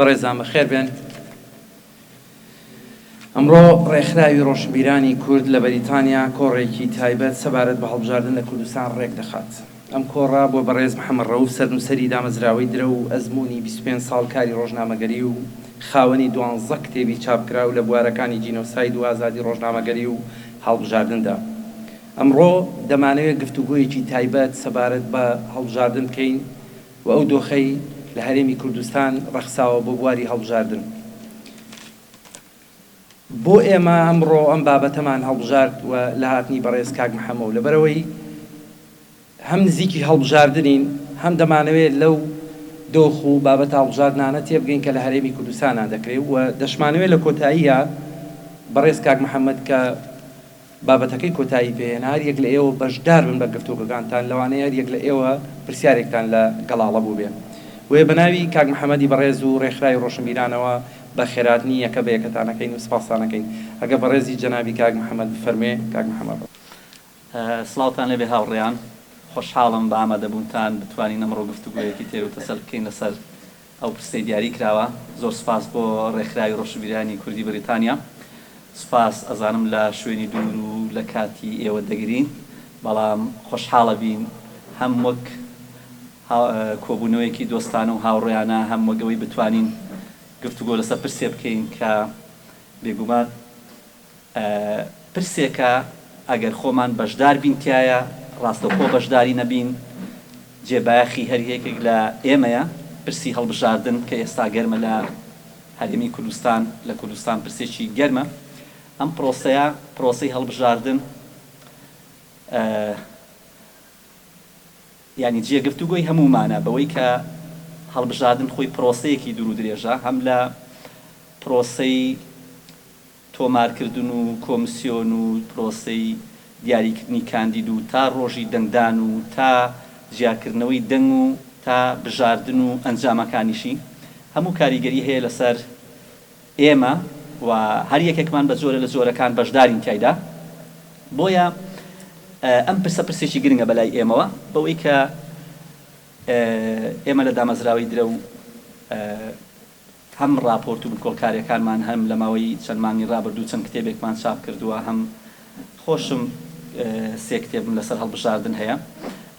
بەڕێزان بەخێر بێن. ئەمڕۆ ڕێکخراوی ڕۆژبیرانی کورد لە بەریتانیا کۆڕێکی تایبەت سەبارەت بە هەڵبژاردن لە کوردستان ڕێک دەخات. ئەم کۆڕا بۆ بەڕێز محەممەد ڕەوف سەرنووسەری دامەزراوەی درە و ئەزمموی 25 ساڵ کاری ڕۆژنامەگەری و خاوەنی 12 کتێبی چاپکراو لە بوارەکانی جینۆساید و ئازادی ڕۆژنامەگەری و هەڵبژاردندا. ئەمڕۆ دەمانەوێت گفتوگۆیەکی تایبەت سەبارەت بە هەڵبژاردن بکەین و ئەو دۆخەی لە هەرێمی کوردستان ڕەخساوە بۆ بواری هەڵبژاردن. بۆ ئێمە ئەمڕۆ ئەم بابەتەمان هەڵبژارد و لە هاتنی بەڕێز کاک محەممەد و لەبەرەوەی هەم نزیکی هەڵبژاردنین هەم دەمانەوێت لەو دۆخ و بابەت هەڵبژاردنانە تێبگەین کە لە هەرێمی کوردستانە دەکرێت و دەشمانوێت لە کۆتاییە بەڕێز کاک محەممەد کە بابەتەکەی کۆتایی پێێن هەر یەک لە ئێوە بەشدار بن بە گفتوگەکانتان لەوانەیە هەر یەک لە ئێوە پرسیارێکتان لە گەڵاڵە بوو بێ. وێ بەناوی کاک محەممەدی بەڕێز و ڕێکخراوی ڕۆشنبیرانەوە بە خێراتنی یەکە بە یەکەتانەکەین و سپاسانەکەین. ئەگە بەڕێزی جەنابی کاک محەممەد بفەرمێ. کاک محەممەد سڵاوتان لێبێ هاوڕێیان، خۆشحاڵم بە ئامادەبوونتان بتوانین ئەمڕۆ گفتوگۆیەکی تێر و تەسەل بکەین لەسەر ئەو پرسەی دیاری کراوە. زۆر سپاس بۆ ڕێکخراوی ڕۆشنبیرانی کوردی بەریتانیا. سپاس ئەزانم لە شوێنی دوور و لە کاتی ئێوە دەگرین، بەڵام خۆشحاڵە بین هەم وەک کۆبوونەوەیەکی دۆستانە و هاوڕێیانە هەم وەگەوەی بتوانین گفتوگۆ لەسەر پرسێ بکەین کە بێگومان پرسێکە ئەگەر خۆمان بەشدار بین تایە ڕاستەوخۆ بەشداری نەبین جێبایەخی هەر یەکێک لە ئێمەیە. پرسی هەڵبژاردن کە ئێستا گەرمە لە هەرێمی کوردستان، لە کوردستان پرسێکی گەرمە. ئەم پرۆسەی هەڵبژاردن یعنی جێ گفتوگۆی هەمومانە بەوەی کە هەڵبژاردن خۆی پرۆسەیەکی دوور و درێژە، هەم لە پرۆسەی تۆمارکردن و کۆمسیۆن و پرۆسەی دیاریکردنی کاندید و تا ڕۆژی دەنگدان و تا جیاکردنەوەی دەنگ و تا بژاردن و ئەنجامەکانیشی هەموو کاریگەری هەیە لەسەر ئێمە و هەر یەکێکمان بە جۆرە لە جۆرەکان بەشدارین تایدا. بۆیە ئەم پرسێکی گرنگە بەلای ئێمەوە بەوەی کە ئێمە لە دامەزراوەی درە و هەم راپۆرت و بکۆڵکاریەکانمان هەم لە ماوەی چەند مانگی ڕابردوو چەند کتێبێکمان چاپ کردووە، هەم خۆشم سێ کتێبم لەسەر هەڵبژاردن هەیە.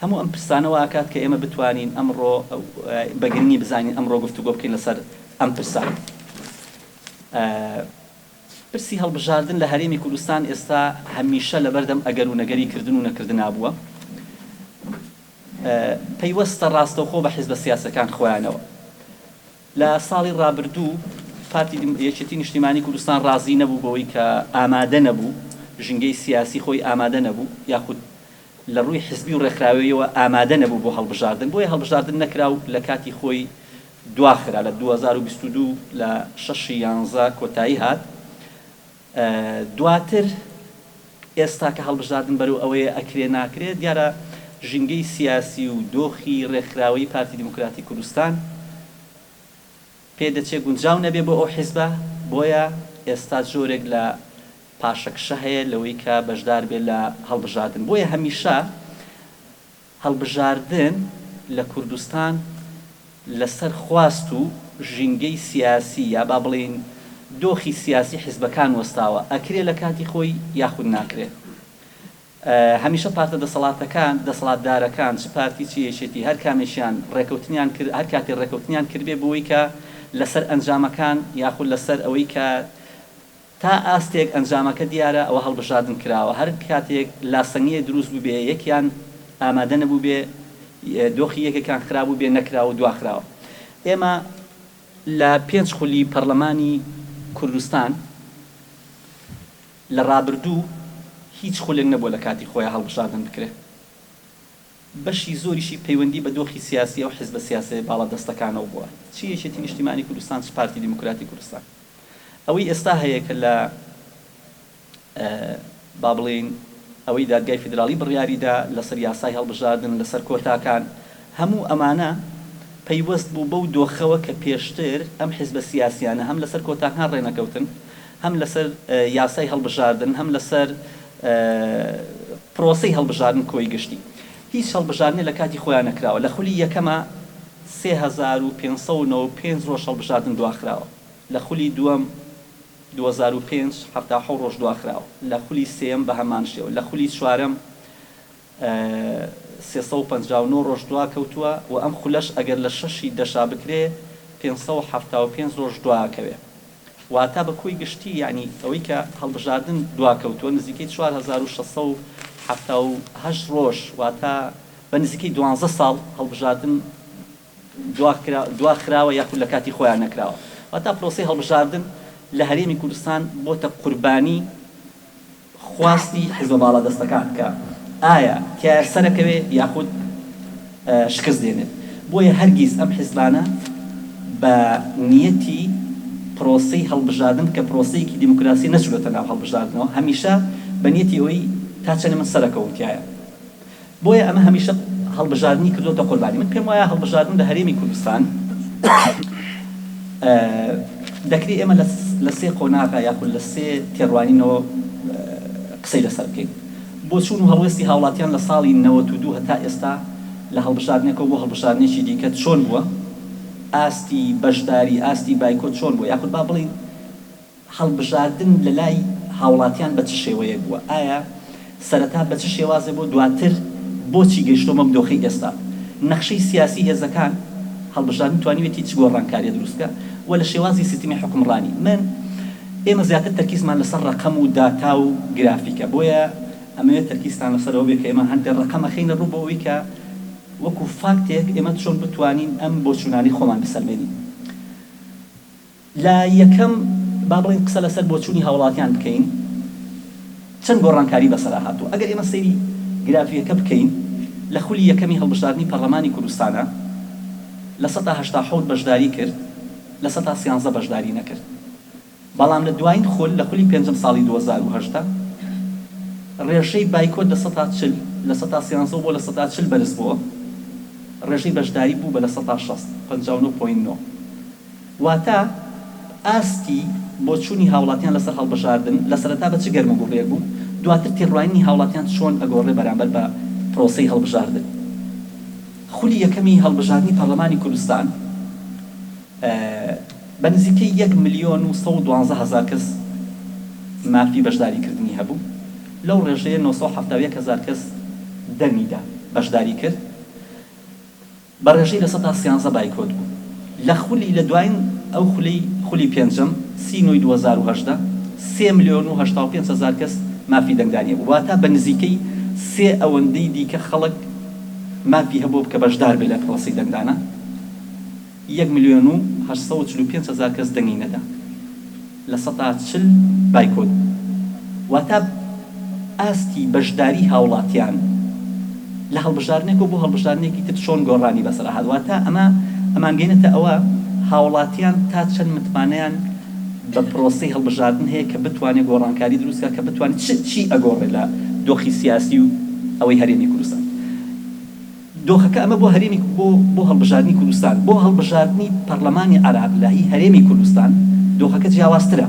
هەموو ئەم پرسانەوە ئاکات کە ئێمە بتوانین ئەمڕۆ بەگرنگی بزانین ئەمڕۆ گفتوگۆ بکەین لەسەر ئەم پرسان. پرسی هەڵبژاردن لە هەرێمی کوردستان ئێستا هەمیشە لەبەردەم ئەگەر و نەگەری کردن و نەکردنا بووە. پەیوەستە ڕاستەوخۆ بە حیزبە سیاسەکان خۆیانەوە. لە ساڵی ڕابردوو پارتی یەکێتی نیشتیمانی کوردستان ڕازی نەبوو بەوەی کە ئامادە نەبوو، ژنگەی سیاسی خۆی ئامادە نەبوو، یاخود لە ڕووی حزبی و ڕێکخراویەوە ئامادە نەبوو بۆ هەڵبژاردن. بۆیە هەڵبژاردن نەکراو لە کاتی خۆی دواخرا لە 2022 لە 6/11 کۆتایی هات. دواتر ئێستا کە هەڵبژاردن بەرەو ئەوەیە ئەکرێ ناکرێت، دیارە ژنگەی سیاسی و دۆخی ڕێکخراوی پارتی دیموکراتی کوردستان پێدەچێت گونجاو نەبێ بۆ ئەو حیزبە. بۆیە ئێستا جۆرێک لە پاشەکشە هەیە لەوەی کە بەشدار بێت لە هەڵبژاردن. بۆیە هەمیشە هەڵبژاردن لە کوردستان لەسەر خواست و ژینگەی سیاسی یا با بڵێن دۆخی سیاسی حیزبەکان وەستاوە، ئەکرێ لە کاتی خۆی یاخود ناکرێت. هەمیشە پارتە دەسەڵاتەکان دەسەڵاتدارەکان چ پارتی چ یەکێتی هەر کامێشیان ڕێکەوتنیان کرد، هەر کاتی ڕێکەوتنیان کردبێ بۆی کە لەسەر ئەنجامەکان یاخود لەسەر ئەوەی کە تا ئاستێک ئەنجامەکە دیارە ئەوە هەڵبژاردن کراوە. هەر کاتێک لاسەنگیە دروست بوو بێ، یەکیان ئامادە نەبوو بێ، دۆخی یەکێکان خرابوو بێ نەکراوە دواخراوە. ئێمە لە 5 خولی پەرلەمانی کوردستان لە ڕابردوو هیچ خولێک نەبووە لە کاتی خۆیان هەڵبژاردن بکرێت. بەشی زۆریشی پەیوەندی بە دۆخی سیاسی و حیزبە سیاسی باڵا دەستەکانەوە بووە، چ یەکێتی نیشتیمانی کوردستان چ پارتی دیموکراتی کوردستان. ئەوەی ئێستا هەیە کە لە با بڵێن ئەوەی دادگای فیدراڵی بڕیاریدا لەسەر یاسای هەڵبژاردن لەسەر کۆتاکان، هەموو ئەمانە پەیوەست بوو بەو دۆخەوە کە پێشتر ئەم حیزبە سیاسیانە هەم لەسەر کۆتاکان ڕێنەکەوتن، هەم لەسەر یاسای هەڵبژاردن، هەم لەسەر پرۆسەی هەڵبژاردن کۆی گشتی. هیچ هەڵبژاردنێ لە کاتی خۆیان نەکراوە. لە خولی یەکەمە 3595 ڕۆژ هەڵبژاردن دواخراوە لە خولی دووەم 2005 حەفتا ڕۆژ دواخراوە لە خولی سێم بە هەمان شێوە لە خولی چوارەم 359 ڕۆژ دواکەوتووە و ئەم خولەش ئەگەر لە شەشی دەشا بکرێ 575 ڕۆژ دواکەوێ واتە بە کۆی گشتی یعنی ئەوەی کە هەڵبژاردن دواکەوتووە نزیکەی 4678 ڕۆژ واتە بە نزیکەی 12 ساڵ هەڵبژاردن دواخراوە یاخود لە کاتی خۆیان نەکراوە واتە پرۆسەی هەڵبژاردن لە هەرێمی کوردستان بۆتە قوربانی خواستی حیزب باڵا دەستەکان کە ئایا تیایە سەرەکەوێ یاخود شکست دێنێت بۆیە هەرگیز ئەم حیزبانە بە نیەتی پرۆسەی هەڵبژاردن کە پرۆسەیەکی دیموکراسی نەچووەتە ناو هەڵبژاردنەوە هەمیشە بە نیەتی ئەوەی تا چەنە من سەرەکەوتایە بۆیە ئەمە هەمیشە هەڵبژاردنی کردوتە قوربانی من پێم وایە هەڵبژاردن لە هەرێمی کوردستان دەکری ئێمە لە سێ قۆناغا یاخود لە سێ تێڕوانینەوە قسەی لەسەر بکەین بۆ چوون و هەڵوێستی هاوڵاتیان لە ساڵی 92 هەتا ئێستا لە هەڵبژاردنێکەوە بۆ هەڵبژاردنێکی دیکە چۆن بووە ئاستی بەشداری ئاستی بایکۆت چۆن بووە یاخود با بڵین هەڵبژاردن لە لای هاوڵاتیان بە چ شێوەیەک بووە ئایا سەرەتا بە چ شێوازێ بۆ دواتر بۆچی گەیشتۆمە دۆخی ئێستا نەخشەی سیاسی هێزەکان هەڵبژاردن توانیوێتی چ گۆڕانکاریە دروستکە و لە شێوازی سیستمی حکومڕانی من ئێمە زیاتر تەرکیزمان لەسەر ڕەقەم و داتا و گرافیکە بۆیە ئەمەوێت تەرکیزتان لەسەرەوە بێت کە ئێمە هەندێک ڕەقەمە خەینە ڕوو بۆ ئەوەی کە وەکو فاکتێک ئێمە چۆن بتوانین ئەم بۆچوونانی خۆمان بسەلمێنین لە یەکەم با بڵین قسە لەسەر بۆچوونی هاوڵاتیان بکەین چەند گۆڕانکاری بەسەرا هاتووە ئەگەر ئێمە سەیری گرافیەکە بکەین لە خولی یەکەمی هەڵبژاردننی پەرلەمانی کوردستانە لە 1970 بەشداری کرد لە 1913 بەشداری نەکرد بەڵام لە دوایین خۆل لە خولی پێنجەم ساڵی 2010 ڕێژەی بایکۆت لە 140 لە 1913 بۆ لە 140 بەرز بووە ڕێژەی بەشداری بوو بە لە 160 59.9 واتە ئاستی بۆ چوونی هاوڵاتیان لەسەر هەڵبژاردن لە سەرەتا بە چ گەرمەگوڕێک بوو دواتر تێڕوانینی هاوڵاتیان چۆن ئەگۆڕێ بەرامبەر بە پرۆسەی هەڵبژاردن خولی یەکەمی هەڵبژاردننی پەرلەمانی کوردستان بە نزیکەی 1,112,000 کەس مافی بەشداریکردنی هەبوو لەو ڕێژەیە 971,000 کەس دەرمیدا بەشداری کرد بە ڕێژەی لە 113 بایکۆت بوو لە خولی لە دوایین ئەو خولی پێنجەم 2018 3,085,000 کەس مافی دەنگدانیە بوو واتە بە نزیکەی سێ ئەوەندەی دیکە خەڵک مافی هەبوو بکە بەشدار بێ لە پرۆسی دەنگدانە 1,845,000 کەس دەنگی نەدا لە 140 بایکۆت واتە ئاستی بەشداری هاوڵاتیان لە هەڵبژاردنێکەوە بۆ هەڵبژاردنێکی تر چۆن گۆڕانی بەسەر هات واتە ئەمان گەینێتە ئەوە هاوڵاتیان تا چەند متمانەیان بە پرۆسەی هەڵبژاردن هەیە کە بتوانێت گۆڕانکاری دروستکە کە بتوانێت چی ئەگۆڕێت لە دۆخی سیاسی و ئەوەی هەرێمی کوردستان دۆخەکە ئەمە بۆ هەرێمی بۆ هەڵبژاردننی کوردستان بۆ هەڵبژاردننی پەرلەمانی عراق لە هی هەرێمی کوردستان دۆخەکە جیاوازترە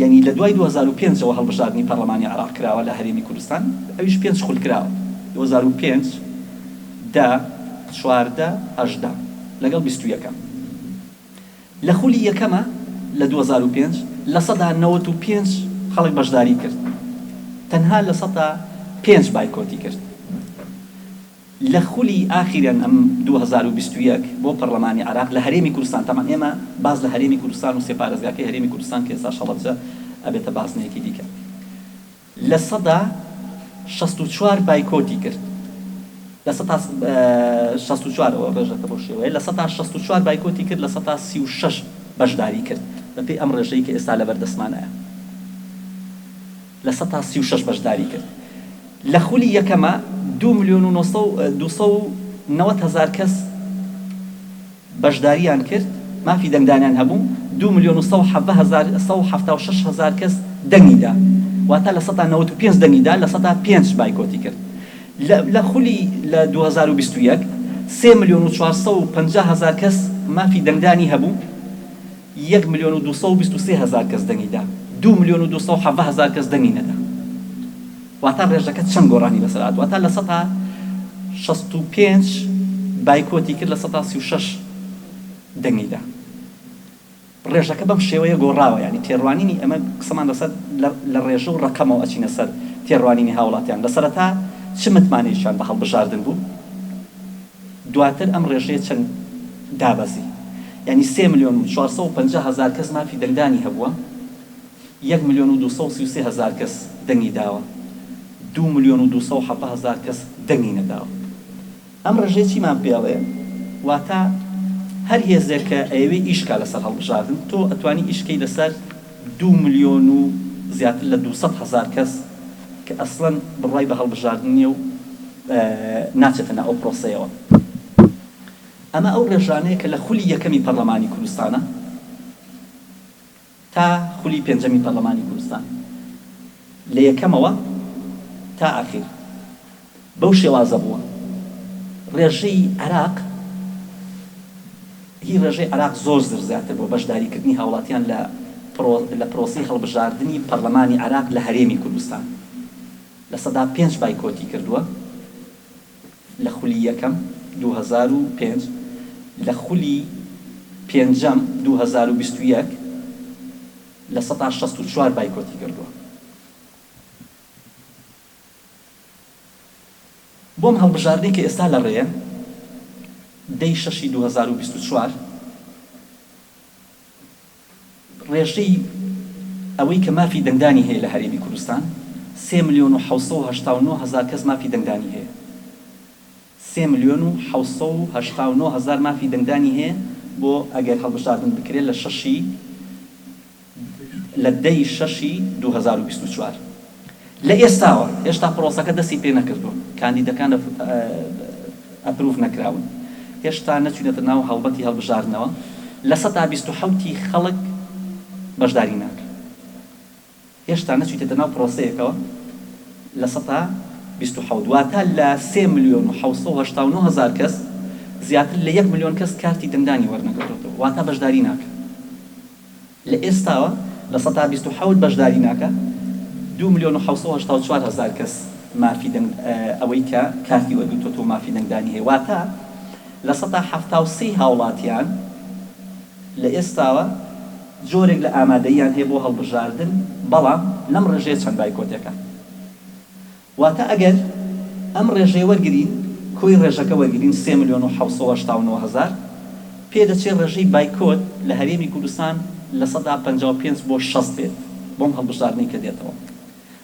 یعنی لە دوای 2005ەوە هەڵبژاردننی پەرلەمانی عراق کراوە لە هەرێمی کوردستان ئەویش 5 خول کراوە 2005 10 14 18 لەگەڵ 21 لە خولی یەکەمە لە 2005 لە 195 خەڵک بەشداری کرد تەنها لە 105 بایکۆتی کرد لە خولی ئاخیرەن ئەم 2021 بۆ پەرلەمانی عراق لە هەرێمی کوردستان تەمان ئێمە باز لە هەرێمی کوردستان و سێپارێزگاکەی هەرێمی کوردستان کە ئێستا شەڵەبجە ئەبێتە بازنەیەکی دیکە لە 164 بایکۆتی کرد لە 164 ئەوە ڕێژەکە بۆ شێوەیە لە 164 بایکۆتی کرد لە 136 بەشداری کرد بەپێی ئەم ڕێژەی کە ئێستا لەبەردەستمانەیە لە 136 بەشداری کرد لە خولی یەکەمە 2,990,000 کەس بەشداریان کرد مافی دەنگدانیان هەبوو 2,176,000 کەس دەنگیدا واتە لە 195 دەنگیدا لە 105 بایکۆتی کرد لە خولی لە 2021 3,450,000 کەس مافی دەنگدانی هەبوو 1,223,000 کەس دەنگیدا 2,270,000 کەس دەنگی نەدا واتە ڕێژەکە چەند گۆڕانی بەسەر هات واتە لە 165 بایکۆتی کرد لە 136 دەنگیدا. ڕێژەکە بەم شێوەیە گۆڕاوە، ینی تێڕوانینی ئەمە قسەمان لەسەر لە ڕێژە و ڕەکەمەوە ئەچینە سەر تێڕوانینی هاوڵاتیان. لە سەرەتا چ متمانەیەکیان بە هەڵبژاردن بوو، دواتر ئەم ڕێژەیە چەند دابەزی، ینی 3,450,000 کەس مافی دەنگدانی هەبووە، 1,233,000 کەس دەنگی داوە، 2,270,000 کەس دەنگی نەداوە. ئەم ڕێژەیە چیمان پێڵێ؟ واتە هەر هێزێک کە ئەوێ ئیشکا لەسەر هەڵبژاردن، تۆ ئەتوانی ئیشکەی لەسەر 2 ملیۆن و زیاتر لە 200,000 کەس کە ئەسڵەن بڕای بە هەڵبژاردن نیە و ناچێتە ناو ئەو پرۆسەیەوە. ئەمە ئەو ڕێژانەیە کە لە خولی یەکەمی پەرلەمانی کوردستانە تا خولی پێنجەمی پەرلەمانی کوردستان، لە یەکەمەوە تا ئاخیر بەو شێوازە بووە. ڕێژەی عێراق هی ڕێژەی عێراق زۆر زیاتر بۆ بەشداریکردنی هاوڵاتیان لە پرۆسی هەڵبژاردنی پەرلەمانی عێراق لە هەرێمی کوردستان لە 105 بایکۆتی کردووە لە خولی یەکەم 2005، لە خولی پێنجەم 2021 لە 164 بایکۆتی کردووە. بۆم هەڵبژاردنی کە ئێستا لە ڕێیە دەی 6 2024 ڕێژەی ئەوەی کە مافی دەنگدانی هەیە لە هەرێمی کوردستان 3,789,000 کەس مافی دەنگدانی هەیە، 3,789,000 مافی دەنگدانی هەیە بۆ ئەگەر هەڵبژاردن بکرێت لە 6 لە دەی 6 2024. لە ئێستاوە هێشتا پرۆسەکە دەستی پێ نەکردووە، کاندیدەکان ئەپروف نەکراون، هێشتا نەچوونێتە ناو هەڵبەتی هەڵبژاردنەوە، لە 127 خەڵک بەشداری ناکرد، هێشتا نەچوونێتە ناو پرۆسەیەکەوە لە 127 واتە لە 3,789,000 کەس زیاتر لە 1 ملیۆن کەس کارتی دەنگدانی وەرنەگرتووە، واتە بەشداری ناکرد. لە ئێستاوە لە 127 بەشداری ناکە، 2,784,000 کەس مافی ئەوەی کە کارتی وەرگرتووە مافی دەنگدانی هەیە، واتە لە 173 هاوڵاتیان لە ئێستاوە جۆرێک لە ئامادەییان هەیە بۆ هەڵبژاردن، بەڵام لەم ڕێژەیە چەند بایکۆتێکە. واتە ئەگەر ئەم ڕێژەیە وەرگرین، کۆی ڕێژەکە وەرگرین 3,789,000 پێدەچێت ڕێژەی بایکۆت لە هەرێمی کوردستان لە 155 بۆ 60 بێت بۆم هەڵبژاردنی کە دێتەوە.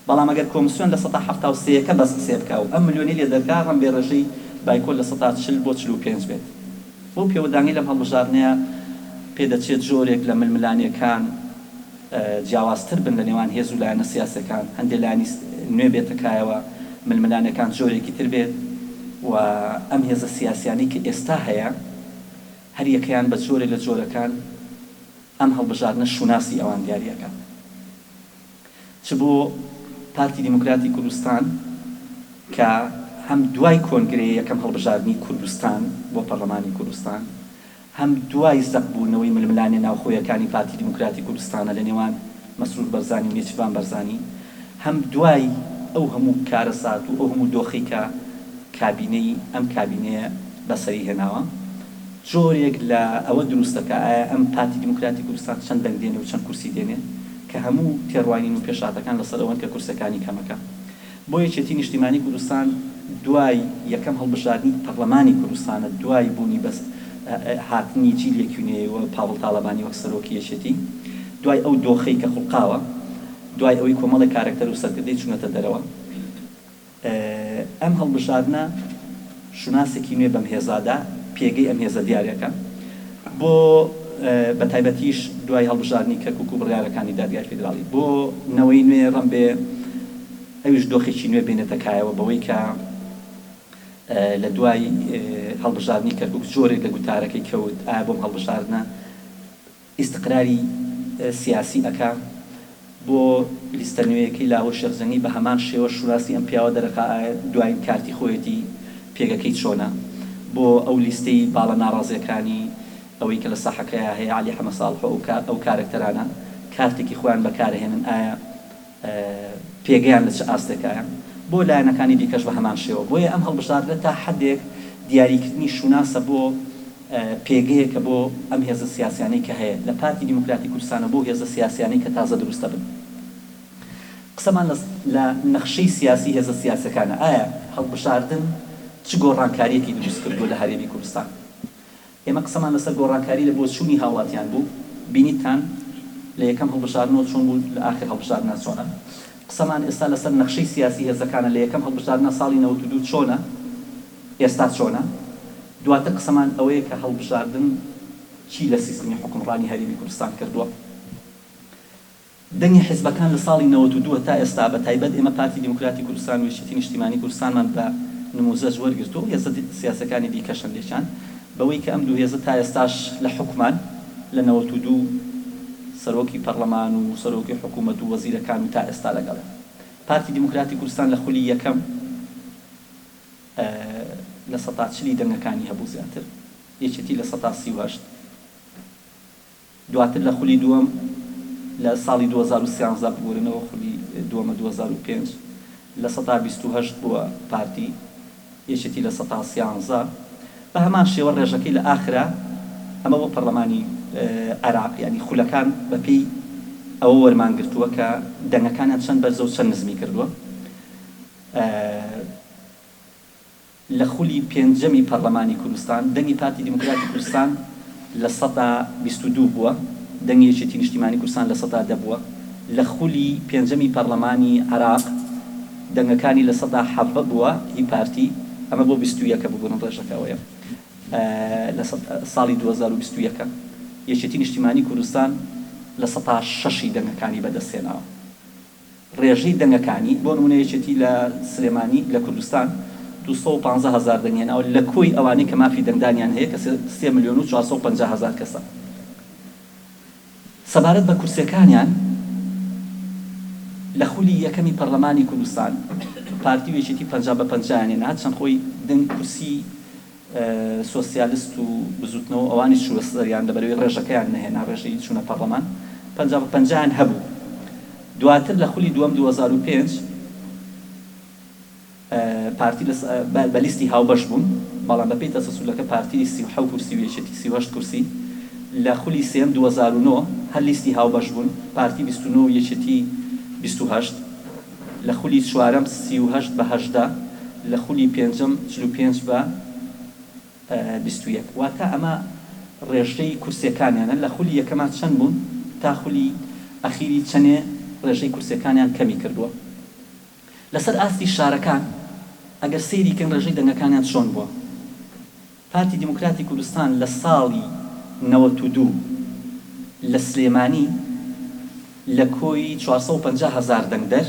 بەڵام ئەگەر کۆمسیۆن لە 173 بەس قسێ بکە و ئەم ملیۆنی لێ دەرکا، ڕەم بێ ڕێژەی بایکۆت لە 140 بۆ 45 بێت. بۆ پێوەدانی لەم هەڵبژاردنەیە پێدەچێت جۆرێک لە ململانیەکان جیاوازتر بن لە نێوان هێز و لایەنە سیاسەکان، هەندێک لایەنی نوێ بێتەکایەوە، ململانەکان جۆرێکی تر بێت و ئەم هێزە سیاسیانی کە ئێستا هەیە هەر یەکەیان بە جۆرێک لە جۆرەکان ئەم هەڵبژاردنە شوناسی ئەوان دیاریەکە. چ بۆ پارتی دیموکراتی کوردستان کە هەم دوای کۆنگرەی یەکەم هەڵبژاردننی کوردستان بۆ پەرلەمانی کوردستان، هەم دوای زەقبوونەوەی ململانێ ناوخۆیەکانی پارتی دیموکراتی کوردستانە لە نێوان مەسرور بەرزانی و نێچیروان بەرزانی، هەم دوای ئەو هەموو کارەسات و ئەو هەموو دۆخی کە کابینەی ئەم کابینەیە بەسەری هێناوە، جۆرێک لە ئەوە دروستەکە ئایا ئەم پارتی دیموکراتی کوردستان چەند دەنگ دێنێ و چەند کورسی دێنێ کە هەموو تێڕوانین و پێشاتەکان لەسەر ئەوەن کە کورسەکانی کەمەکە. بۆ یەکێتی نیشتیمانی کوردستان دوای یەکەم هەڵبژاردننی پەرلەمانی کوردستانە، دوای بوونی بەس هاتنی جیلێکی نوێیەوە پاوڵ تاڵەبانی وەک سەرۆکی یەکێتی، دوای ئەو دۆخەی کە خوڵقاوە، دوای ئەوەی کۆمەڵی کارکتەر و سەرکردەی چوونەتە دەرەوە، ئەم هەڵبژاردنە شوناسێکی نوێ بەم هێزادا پێگەی ئەم هێزە دیارەکە بۆ بە تایبەتیش دوای هەڵبژاردننی کەرکووک و بڕیارەکانی دادگای فیدراڵی بۆ نەوەی نوێ ڕەم بێ ئەویش دۆخێکی نوێ بێنێتەکایەوە بەوەی کە لە دوای هەڵبژاردننی کەرکووک جۆرێک لە گوتارەکەی کەوت ئایا بۆم هەڵبژاردنە ئیستقراری سیاسی ئەکا بۆ لیستە نوێیەکەی لاوە شێرزەنی بە هەمان شێوە شوراسی ئەم پیاوە دەرەخا دوای کارتی خۆیەتی پێگەکەی چۆنە، بۆ ئەو لیستەی باڵە ناڕازیەکانی ئەوەی کە لە ساحەکەیە هەیە علی حەمە ساڵح ئەو کارکتەرانە کارتێکی خۆیان بەکارهێنن، ئایا پێگەیان لە چه ئاستێکایە، بۆ لایەنەکانی دیکەش بە هەمان شێوە. بۆیە ئەم هەڵبژاردنە تا حەدێک دیاریکردنی شوناسە بۆ پێگەیەکە بۆ ئەم هێزە سیاسیانەی کە هەیە لە پارتی دیموکراتی کوردستانە بۆ هێزە سیاسیانەی کە تازە دروستە بن. قسەمان لە نەخشەی سیاسی هێزە سیاسەکانە ئایا هەڵبژاردن چ گۆڕانکاریەکی دروست کردووە لە هەرێمی کوردستان؟ ئێمە قسەمان لەسەر گۆڕانکاری لە بۆ چوونی هاوڵاتیان بوو، بینیتان لە یەکەم هەڵبژاردنەوە چۆن بوو، لە ئاخر هەڵبژاردنە چۆنە. قسەمان ئێستا لەسەر نەخشەی سیاسی هێزەکانە لە یەکەم هەڵبژاردنە ساڵی 92 چۆنە، ئێستا چۆنە. دواتر قسەمان ئەوەیە کە هەڵبژاردن چی لە سیستمی حکومڕانی هەرێمی کوردستان کردووە. دەنگی حیزبەکان لە ساڵی 92 تا ئێستا بە تایبەت ئێمە پارتی دیموکراتی کوردستان و یەکێتی نیشتیمانی کوردستانمان بە نموزەج وەرگرتووە، هێزە سیاسەکانی دیکەشن لێچان بەوەی کە ئەم دوو هێزە تا ئێستاش لە حکومان لە 92 سەرۆکی پەرلەمان و سەرۆکی حکوومەت و وەزیرەکان و تا ئێستا لەگەڵە. پارتی دیموکراتی کوردستان لە خولی یەکەم لە 140 دەنگەکانی هەبوو زیاتر، یەکێتی لە 138. دواتر لە خولی دووەم لە ساڵی 2013 بگۆرنەوە، خولی دووەمە 2005 لە 128 بووە پارتی، یەکێتی لە 113. بە هەمان شێوە ڕێژەکەی لە ئاخرا ئەمە بۆ پەرلەمانی عێراق، یعنی خولەکان بەپێی ئەوە وەرمان گرتووە کە دەنگەکانیان چەند بەرزە و چەند نزمی کردووە. لە خولی پێنجەمی پەرلەمانی کوردستان دەنگی پارتی دیموکراتی کوردستان لە 122 بووە، دەنگی یەکێتی نیشتیمانی کوردستان لە 110 بووە. لە خولی پێنجەمی پەرلەمانی عێراق دەنگەکانی لە 107 بووە هی پارتی، ئەمە بۆ 21 بگۆڕن ڕێژەکەوەیە لە ساڵی 2021. یەکێتی نیشتیمانی کوردستان لە 106 دەنگەکانی بەدەستهێناوە. ڕێژەی دەنگەکانی بۆ نمونە یەکێتی لە سلێمانی لە کوردستان 215,000 دەنگێناوە لە کۆی ئەوانەی کە مافی دەنگدانیان هەیە کە 3,450,000 کەسە. سەبارەت بە کورسیەکانیان لە خولی یەکەمی پەرلەمانی کوردستان پارتی و یەکێتی 50-50 هێنا، چەند خۆی دەنگ کورسی سۆسیالیست و بزوتنەوە ئەوانی چووە سەریان لەبەرەوەی ڕێژەکەیان نەهێنا، ڕێژەی چوونە پەرلەمان 50-50 هەبوو. دواتر لە خولی دووەم 2005 پارتی بە لیستی هاوبەش بوون، بەڵام بەپێی تەسەسولەکە پارتی 37 کورسی و یەکێتی 38 کورسی. لە خولی سێم 2009 هەر لیستی هاوبەش بوون، پارتی 29 و یەکێتی 28. لە خولی چوارەم 38-18، لە خولی پێنجەم 45 بە 21. واتە ئەمە ڕێژەی کورسیەکانیانە. لە خولی یەکەمان چەند بوون تا خولی ئەخیری چەندێ ڕێژەی کورسیەکانیان کەمی کردووە. لەسەر ئاستی شارەکان ئەگەر سەیریکەن ڕێژەی دەنگەکانیان چۆن بووە. پارتی دیموکراتی کوردستان لە ساڵی 92 لە سلێمانی لە کۆی 450,000 دەنگدەر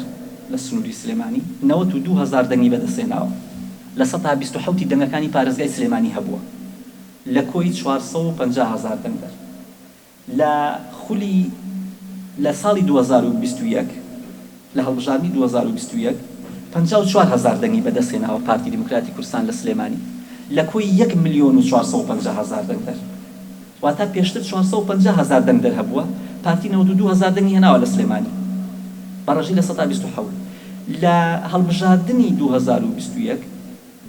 لە سنووری سلێمانی 92,000 دەنگی بەدەستهێناوە، لە 127 دەنگەکانی پارێزگای سلێمانی هەبووە لە کۆی 450,000 دەنگدەر. لە خولی لە ساڵی 2021 لە هەڵبژاردننی 2021 54,000 دەنگی بەدەستهێناوە پارتی دیموکراتی کوردستان لە سلێمانی لە کۆی 1,450,000 دەنگدەر. واتە پێشتر 450,000 دەنگدەر هەبووە، پارتی 92,000 دەنگی هێناوە لە سلێمانی بەڕێژەی لە 127. لە هەڵبژاردننی 2021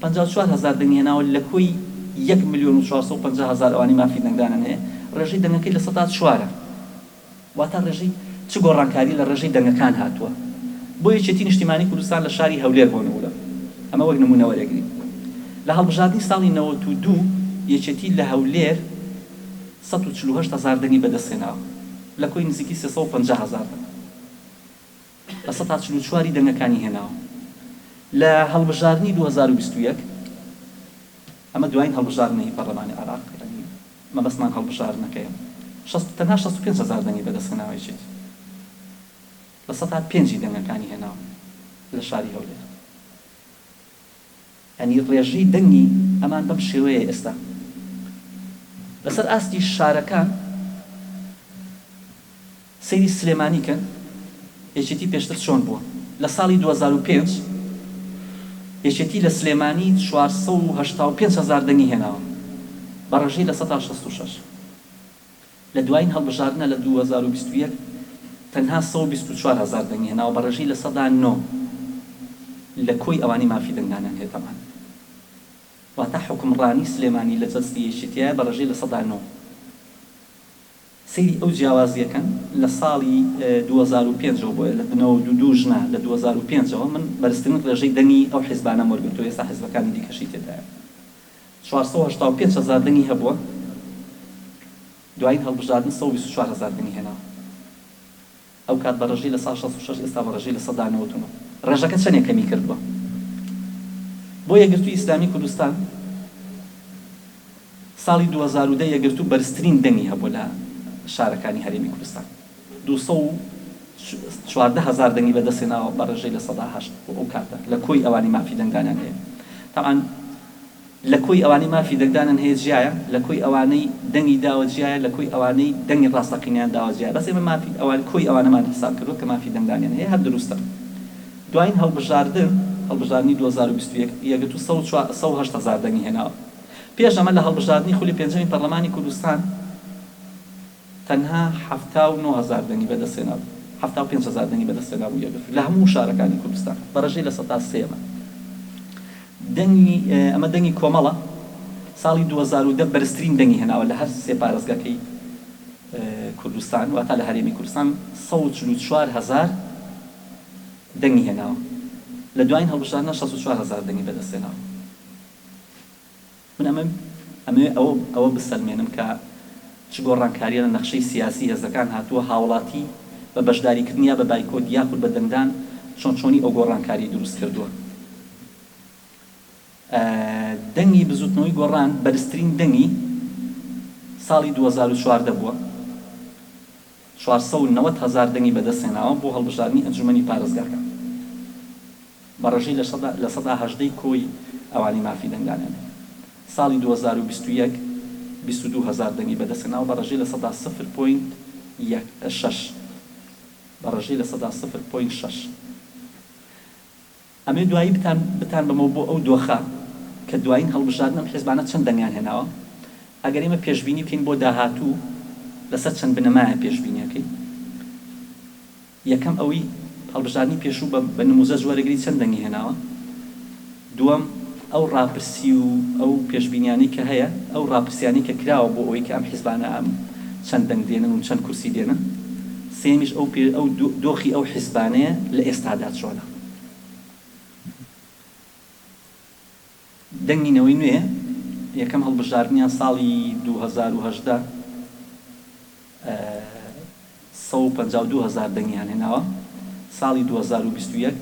54,000 دەنگی هێناوە لە کۆی 1,450,000 ئەوانی مافی دەنگدانان هەیە، ڕێژەی دەنگەکەی لە 104. واتە ڕێژەی چ گۆڕانکاری لە ڕێژەی دەنگەکان هاتووە. بۆ یەکێتی نیشتیمانی کوردستان لە شاری هەولێر بۆ نمونە، ئەمە وەک نمونە وەرەگرین. لە هەڵبژاردننی ساڵی 92 یەکێتی لە هەولێر 148,000 دەنگی بەدەستهێناوە لە کۆی نزیکی 350,000 دەنگ، لە 144 دەنگەکانی هێناوە. لە هەڵبژاردننی 2021 ئەمە دوایین هەڵبژاردنەی پەرلەمانی عێراق، مەبەستمان هەڵبژاردنەکەیە، تەنها 65,000 دەنگی بەدەستهێناوە یەکێتی لە 105 دەنگەکانی هێناوە لە شاری هەولێر. ئەنی ڕێژەی دەنگی ئەمان بەم شێوەیە ئێستا. لەسەر ئاستی شارەکان سەیری سلێمانیکەن، یەکێتی پێشتر چۆن بووە. لە ساڵی 2005 یەکێتی لە سلێمانی 485,000 دەنگی هێناوە بەڕێژەی لە 166. لە دوایین هەڵبژاردنە لە 2021 تەنها 124,000 دەنگی هێناوە بەڕێژەی لە 109 لە کۆی ئەوانی مافی دەنگدانیان هەیە. تەمان واتە حکمڕانی سلێمانی لە جەستیەشتیە بە ڕێژەی لە سەدا 9 سەیری ئەو جیاوازیەکەن لە ساڵی 2005 بۆ لە بنەوە دوو ژنە لە 2005ەوە من بەرزترین ڕێژەی دەنگی ئەو حیزبانە وەرگرتووە ئێستا حیزبەکانی دیکەشی تێدایە 485,000 دەنگی هەبووە دوای هەڵبژاردن 124,000 دەنگی هێناوە ئەو کات بە ڕێژەی لە ساڵ 66 ئێستا بە ڕێژەی لە سەدا 99 ڕێژەکە چەندێک کەمی کردووە بۆ یەکگرتووی ئیسلامی کوردستان ساڵی 2010 یەکگرتوو بەرزترین دەنگی هەبوو لە شارەکانی هەرێمی کوردستان 214,000 دەنگی بەدەستێناوە بە ڕێژەی لە سەدا 8 ئەو کاتە لە کۆی ئەوانی مافی دەنگدانیان هەیە تاوان لە کۆی ئەوانەی مافی دەنگدانیان هەیە جیایە لە کۆی ئەوانەی دەنگی داوە جیایە لە کۆی ئەوانەی دەنگی ڕاستەقینیان داوە جیایە بەس ئێمە مافی ئەوان کۆی ئەوانەمان حساب کردووە کە مافی دەنگدانیان هەیە هەر دروستە دوایین هەڵبژاردننی 2021 یەکگرتوو 108,000 دەنگی هێناوە پێش ئەمە لە هەڵبژاردننی خولی پێنجەمی پەرلەمانی کوردستان تەنها 79,000 دەنگی بەدەستێناوە 75,000 دەنگی بەدەستێنابوو یەکگرتوو لە هەموو شارەکانی کوردستان بە ڕێژەی لە سەدا 3 دەنگی ئەمە دەنگی کۆمەڵە ساڵی 2010 بەرزترین دەنگی هێناوە لە هەر سێ پارێزگاکەی کوردستان واتە لە هەرێمی کوردستان 144,000 دەنگی هێناوە لە دوایین هەڵبژاردنە 64,000 دەنگی بەدەستێناوە من ئەمە ئەوە بسەلمێنم کە چ گۆڕانکاریە لە نەخشەی سیاسی هێزەکان هاتووە هاوڵاتی بە بەشداریکردنیا بە بایکۆت یاخود بە دەنگدان چۆنی ئەو گۆڕانکاری دروست کردووە دەنگی بزوتنەوەی گۆڕان بەرزترین دەنگی ساڵی 2014 بووە 490,000 دەنگی بەدەستێناوە بۆ هەڵبژاردننی ئەنجومەنی پارێزگاکە بە ڕێژەی لە سەدا 8 کۆی ئەوانی مافی دەنگدانیان ساڵی 2021 22,000 دەنگی بەدەستێناوە بە ڕێژەی لە سەدا 0.6 بە ڕێژەی لە سەدا 0.6 ئەمێ دوایی بتان بەمەوە بۆ ئەو دۆخە کە دوایین هەڵبژاردن ئەم حیزبانە چەند دەنگیان هێناوە ئەگەر ئێمە پێشبینی بکەین بۆ داهاتوو لەسەر چەند بنەمایە پێشبینیەکەی یەکەم ئەوەی هەڵبژاردننی پێشوو بە نموزە جوەرەگری چەند دەنگی هێناوە دووەم ئەو ڕاپرسی و ئەو پێشبینیانی کە هەیە ئەو ڕاپرسیانی کە کراوە بۆ ئەوەی کە ئەم حیزبانە ئەم چەند دەنگ دێنن و چەند کورسی دێنن سێمیش ئەو دۆخی ئەو حیزبانەیە لە ئێستادا چۆنە دەنگینەوەی نوێ یەکەم هەڵبژاردنیان ساڵی 2018 152,000 دەنگیان هێناوە ساڵی 2021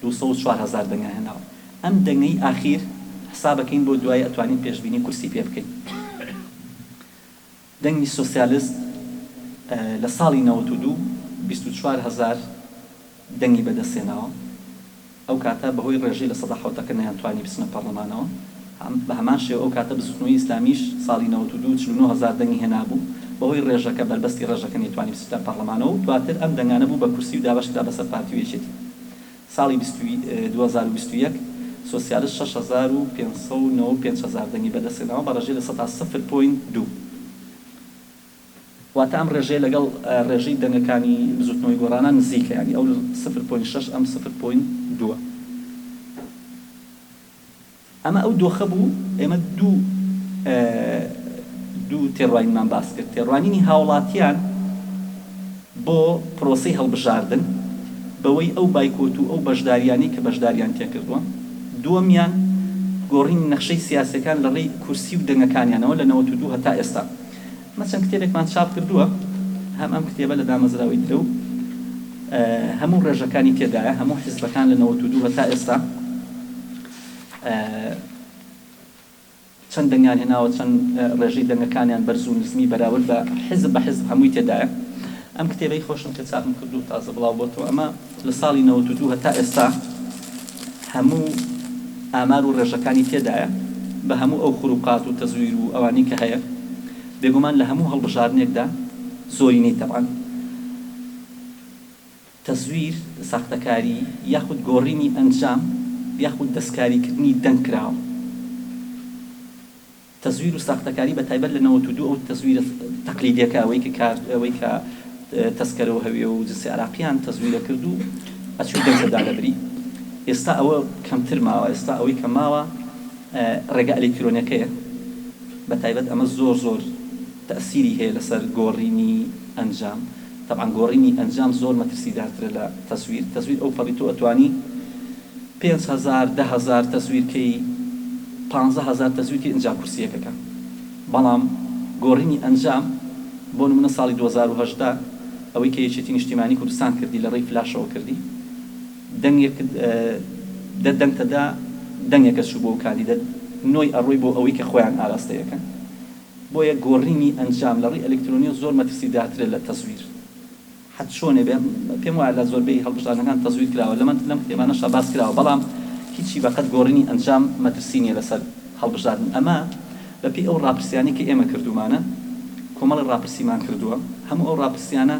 204,000 دەنگیان هێناوە ئەم دەنگەی ئاخیر حسابەکەین بۆ دوای ئەتوانین پێشبینی کورسی پێ بکەین دەنگی سۆسیالیست لە ساڵی 92 24,000 دەنگی بەدەستێناوە ئەو کاتە بەهۆی ڕێژەی لە سەدا 7 نەیانتوانی بچنە پەرلەمانەوە بە هەمان شێوە ئەو کاتە بزوتنەوەی ئیسلامیش ساڵی 92 49,000 دەنگی هێنابوو بەهۆی ڕێژەکە بەربەستی ڕێژەکە نەیتوانی بچنە پەرلەمانەوە و دواتر ئەم دەنگانە بوو بە کورسی و دابەشکرا بەسەر پارتی و یەکێتی ساڵی 2021 سۆسیالیست 6,595 دەنگی بەدەستێناوە بە ڕێژەی لە سەدا 0.2 واتە ئەم ڕێژەیە لەگەڵ ڕێژەی دەنگەکانی بزوتنەوەی گۆڕانە نزیکە ینی ئەو 0.6 ئەم 0.2 ئەمە ئەو دۆخە بوو ئێمە دوو تێڕوانینمان باس کرد تێڕوانینی هاوڵاتیان بۆ پرۆسەی هەڵبژاردن بەوەی ئەو بایکۆت و ئەو بەشداریانی کە بەشداریان تێکردووە دووەمیان گۆڕینی نەخشەی سیاسەکان لە ڕێی کورسی و دەنگەکانیانەوە لە 92 هەتا ئێستا مەچەند کتێبێکمان چاپ کردووە هەم ئەم کتێبە لە دامەزراوەی درە و هەموو ڕێژەکانی تێدایە هەموو حیزبەکان لە 92 هەتا ئێستا چەند دەنگیان هێناوە چەند ڕێژەی دەنگەکانیان بەرز و نزمی بەراورد بە حیزب هەمووی تێدایە ئەم کتێبەی خۆشم کە چاپم کردو تازە بڵاو بۆتەوە ئەمە لە ساڵی 92 هەتا ئێستا هەموو ئامار و ڕێژەکانی تێدایە بە هەموو ئەو خوروقات و تەزویر و ئەوانی کە هەیە بێگومان لە هەموو هەڵبژاردنێکدا زۆرینەی تەبعاً تەزویر ساختەکاری یاخود گۆڕینی ئەنجام یاخود دەستکاریکردنی دەنگ کراوە تەزویر و ساختەکاری بە تایبەت لە 92 ئەو تەزویرە تەقلیدیەکە ئەوەی کە تەسکەرەوە هەویە و جنسی عراقیان تەزویرە کرد و ئەچوو دەنگەدا لەبری ئێستا ئەوە کەمتر ماوە ئێستا ئەوەی کە ماوە ڕێگە ئەلکترۆنیەکەیە بەتایبەت ئەمە زۆر تەسیری هەیە لەسەر گۆڕینی ئەنجام. طبعا گۆڕینی ئەنجام زۆر مەترسیدارترە لە تەسویر ئەو پەڕی تۆ ئەتوانی 5,000 10,000 تەسویرکەی 15,000 تەسویرکەی ئەنجام کورسیەکەکە، بەڵام گۆڕینی ئەنجام بۆ نمونە ساڵی 2018 ئەوەی کە یەکێتی نیشتیمانی کوردستان کردی لە ڕێی فلاشەوە کردی دەنگتەدا دەنگێکە چوو بۆ کاندیدەت نۆی ئەڕۆی بۆ ئەوەی کە خۆیان ئاراستەیەکەن. بۆیە گۆڕینی ئەنجام لە ڕێی ئەلکترۆنیە زۆر مەترسیدارترە لە تەسویر. حەت چۆنێ پێم وایە لە زۆربەی هەڵبژاردنەکان تەسویر کراوە، لەم کتێبانەشە باس کراوە، بەڵام هیچی بەقەت گۆڕینی ئەنجام مەترسی نیە لەسەر هەڵبژاردن. ئەمە بەپێی ئەو ڕاپرسیانی کە ئێمە کردومانە، کۆمەڵی ڕاپرسیمان کردووە، هەموو ئەو ڕاپرسیانە